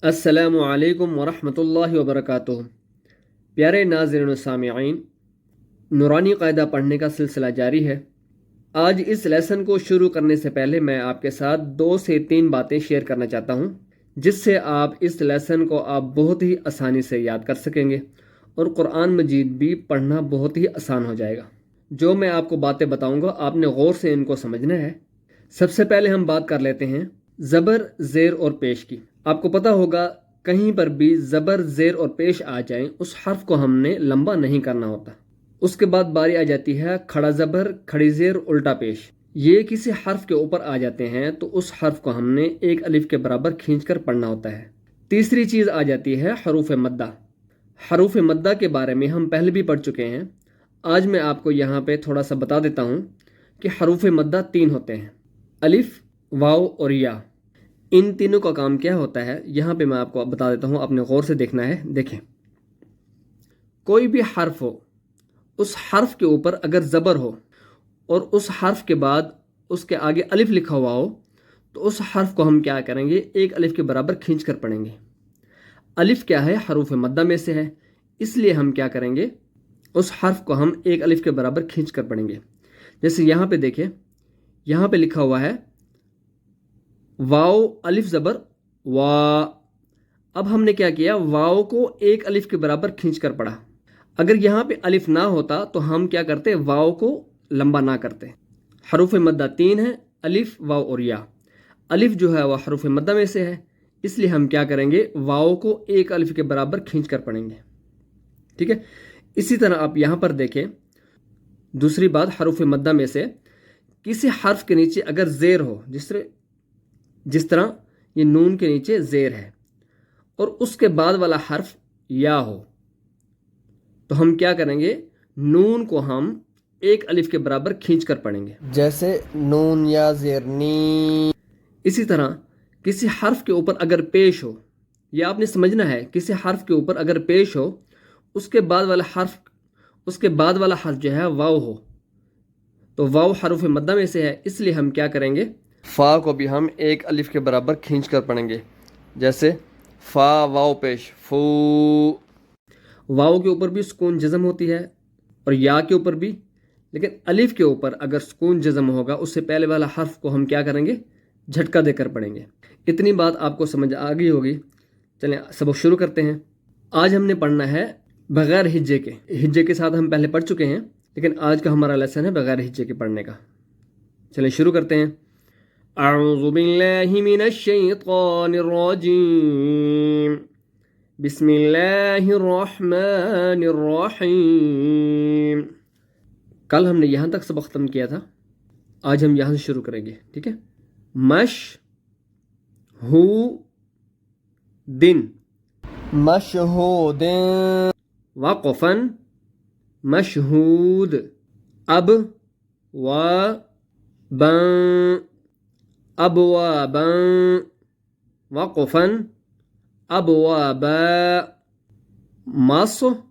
अस्सलामु अलैकुम वरहमतुल्लाहि वबरकातुहू। प्यारे नाज़रीन व सामिईन, नूरानी क़ायदा पढ़ने का सिलसिला जारी है। आज इस लेसन को शुरू करने से पहले मैं आपके साथ 2 से 3 बातें शेयर करना चाहता हूँ, जिससे आप इस लेसन को आप बहुत ही आसानी से याद कर सकेंगे और कुरान मजीद भी पढ़ना बहुत ही आसान हो जाएगा। जो मैं आपको बातें बताऊँगा आपने गौर से इनको समझना है। सबसे पहले हम बात कर लेते हैं ज़बर, ज़ेर और पेश की। आपको पता होगा कहीं पर भी ज़बर, ज़ेर और पेश आ जाएं, उस हर्फ को हमने लंबा नहीं करना होता। उसके बाद बारी आ जाती है खड़ा ज़बर, खड़ी ज़ेर, उल्टा पेश। ये किसी हर्फ के ऊपर आ जाते हैं तो उस हर्फ को हमने एक अलिफ के बराबर खींचकर पढ़ना होता है। तीसरी चीज़ आ जाती है हरूफ मद्दा। हरूफ मद्दा के बारे में हम पहले भी पढ़ चुके हैं। आज मैं आपको यहाँ पे थोड़ा सा बता देता हूँ कि हरूफ मद्दा 3 होते हैं, अलिफ, वाव और या। इन तीनों का काम क्या होता है यहाँ पे मैं आपको बता देता हूँ, आपने गौर से देखना है। देखें, कोई भी हर्फ हो, उस हर्फ के ऊपर अगर ज़बर हो और उस हर्फ के बाद उसके आगे अलिफ लिखा हुआ हो तो उस हर्फ को हम क्या करेंगे, एक अलिफ के बराबर खींच कर पढ़ेंगे। अलिफ क्या है, हरूफ मद्दा में से है, इसलिए हम क्या करेंगे, उस हर्फ को हम एक अलिफ के बराबर खींच कर पढ़ेंगे। जैसे यहाँ पे देखें, यहाँ पे लिखा हुआ है वाव अलिफ ज़बर वा। अब हमने क्या किया, वाव को एक अलिफ के बराबर खींच कर पढ़ा। अगर यहाँ पे अलिफ ना होता तो हम क्या करते, वाव को लंबा ना करते। हरूफ मद्दा 3 है, अलिफ, वाव और या। अलिफ जो है वह हरूफ मद्दा में से है, इसलिए हम क्या करेंगे, वाव को एक अलिफ के बराबर खींच कर पढ़ेंगे। ठीक है। इसी तरह आप यहाँ पर देखें, दूसरी बात, हरूफ मद्दा में से किसी हर्फ के नीचे अगर ज़ेर हो, जिस तरह ये नून के नीचे ज़ेर है और उसके बाद वाला हर्फ या हो, तो हम क्या करेंगे, नून को हम एक अलिफ के बराबर खींच कर पढ़ेंगे, जैसे नून या ज़ेर नी। इसी तरह किसी हर्फ के ऊपर अगर पेश हो, यह आपने समझना है, किसी हर्फ के ऊपर अगर पेश हो, उसके बाद वाला हर्फ जो है वाव हो, तो वाव हरूफ मद्दा में से है, इसलिए हम क्या करेंगे, फ़ा को भी हम एक अलिफ के बराबर खींच कर पढ़ेंगे, जैसे फ़ा वाव पेश फू। वाव के ऊपर भी सुकून जज़म होती है और या के ऊपर भी, लेकिन अलिफ के ऊपर अगर सुकून जज़म होगा, उससे पहले वाला हर्फ को हम क्या करेंगे, झटका देकर पढ़ेंगे। इतनी बात आपको समझ आ गई होगी। चलें सबक शुरू करते हैं। आज हमने पढ़ना है बग़ैर हिज्जे के। हिज्जे के साथ हम पहले पढ़ चुके हैं, लेकिन आज का हमारा लेसन है बग़ैर हिज्जे के पढ़ने का। चलिए शुरू करते हैं। अऊज़ु बिल्लाहि मिनश शैतानिर रजीम, बिस्मिल्लाहिर रहमानिर रहीम। कल हमने यहाँ तक सबक ख़त्म किया था, आज हम यहाँ से शुरू करेंगे। ठीक है। मश हू दिन, मशहूदिन, वक़फ़न मशहूद, अब व बन, अबवाबन, वक़फ़न अबवाबा, मसफ़ूफ़तिन,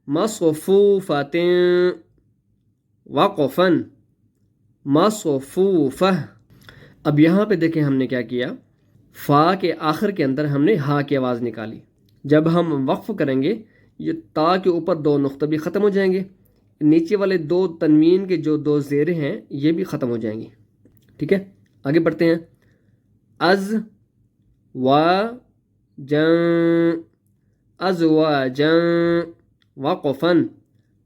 मसफ़ूफ़तिन, वक़फ़न मसफ़ूफ़ह। अब यहाँ पे देखें हमने क्या किया, फ़ा के आखिर के अंदर हमने हा की आवाज़ निकाली। जब हम वक्फ़ करेंगे, ये ता के ऊपर 2 नुक़्ते भी ख़त्म हो जाएंगे, नीचे वाले 2 तनवीन के जो 2 ज़ेरें हैं ये भी ख़त्म हो जाएंगी। ठीक है, आगे बढ़ते हैं। अज़ व जं, अज़ व जं, वक़फ़न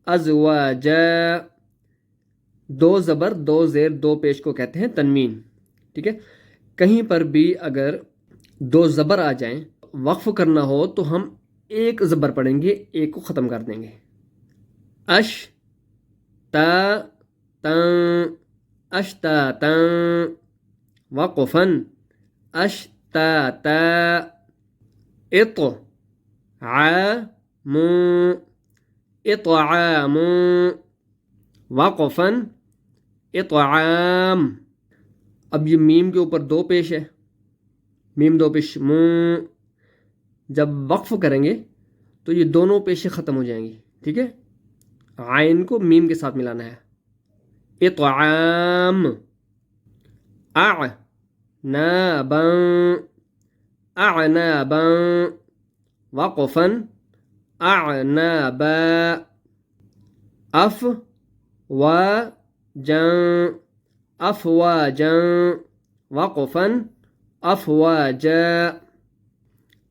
अज़ व ज। 2 ज़बर, 2 ज़ेर, 2 पेश को कहते हैं तनवीन। ठीक है। कहीं पर भी अगर 2 ज़बर आ जाएं, वक्फ़ करना हो तो हम एक ज़बर पढ़ेंगे, एक को ख़त्म कर देंगे। अश ता तन, अश्ता तन, वक़फ़न अश्ता ता, इत आ मु, इत्आम, वक़फ़न इत्आम। अब ये मीम के ऊपर 2 पेश है, मीम 2 पेश मु। जब वक्फ़ करेंगे तो ये दोनों पेशें ख़त्म हो जाएंगी। ठीक है। आइन को मीम के साथ मिलाना है, इत्आम। أعنابا أعنابا وقفا أعنابا أفواجا أفواجا وقفا أفواجا۔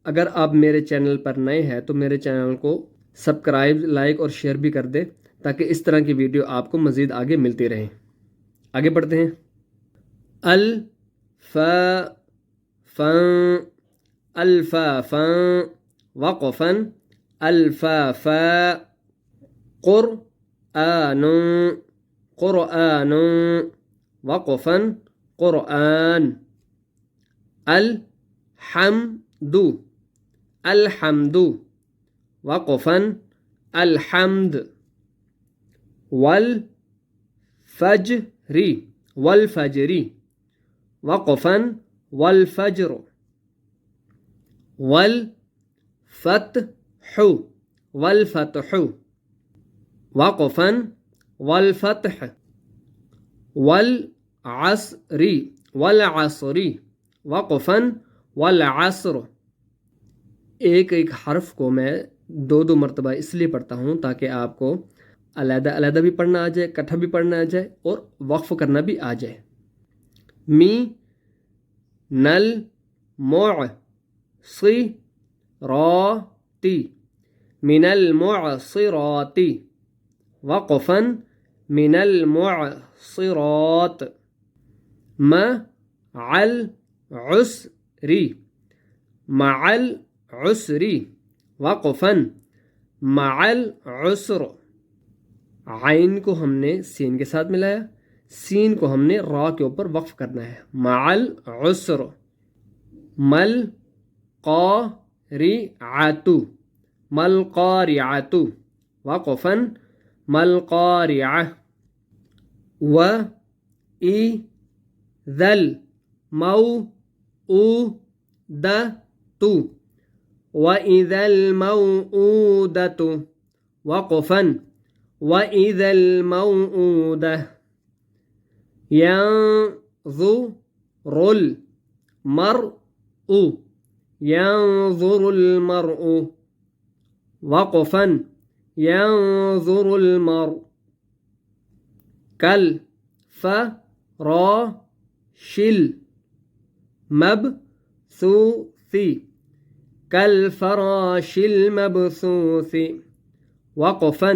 اگر آپ میرے چینل پر نئے ہیں تو میرے چینل کو سبسکرائب، لائک اور شیئر بھی کر دیں تاکہ اس طرح کی ویڈیو آپ کو مزید آگے ملتی رہیں۔ آگے پڑھتے ہیں۔ الفا فن الفافا وقفا الفافا قرآن قرآن وقفا قرآن الحمد الحمد وقفا الحمد والفجر والفجر وقفا والفجر والفتح والفتح وقفا والفتح والعصر والعصر وقفا والعصر۔ ایک ایک حرف کو میں دو دو مرتبہ اس لیے پڑھتا ہوں تاکہ آپ کو علیحدہ علیحدہ بھی پڑھنا آ جائے، اکٹھا بھی پڑھنا آ جائے اور وقف کرنا بھی آ جائے۔ می نل معصرات من المعصرات وقفا من المعصرات مع العسر مع العسر وقفا مع العسر۔ عین کو ہم نے سین کے ساتھ ملایا، سین کو ہم نے را کے اوپر وقف کرنا ہے۔ مع العسر مل قارعۃ مل قارعۃ وقفا مل قارعۃ وإذا الموءودة وإذا الموءودة وقفا وإذا الموءودة ينظر المرء ينظر المرء وقفا ينظر المرء كالفراش المبثوث كالفراش المبثوث وقفا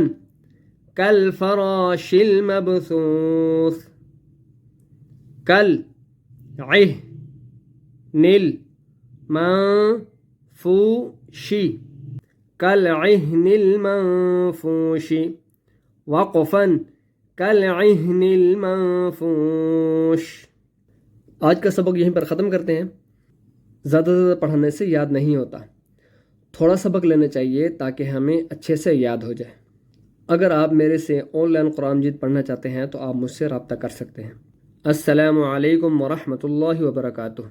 كالفراش المبثوث كالعهن المنفوش كالعهن المنفوش وقفا كالعهن المنفوش۔ آج کا سبق یہیں پر ختم کرتے ہیں۔ زیادہ زیادہ پڑھنے سے یاد نہیں ہوتا، تھوڑا سبق لینا چاہیے تاکہ ہمیں اچھے سے یاد ہو جائے۔ اگر آپ میرے سے آن لائن قرآن مجید پڑھنا چاہتے ہیں تو آپ مجھ سے رابطہ کر سکتے ہیں۔ السلام علیکم ورحمۃ اللہ وبرکاتہ۔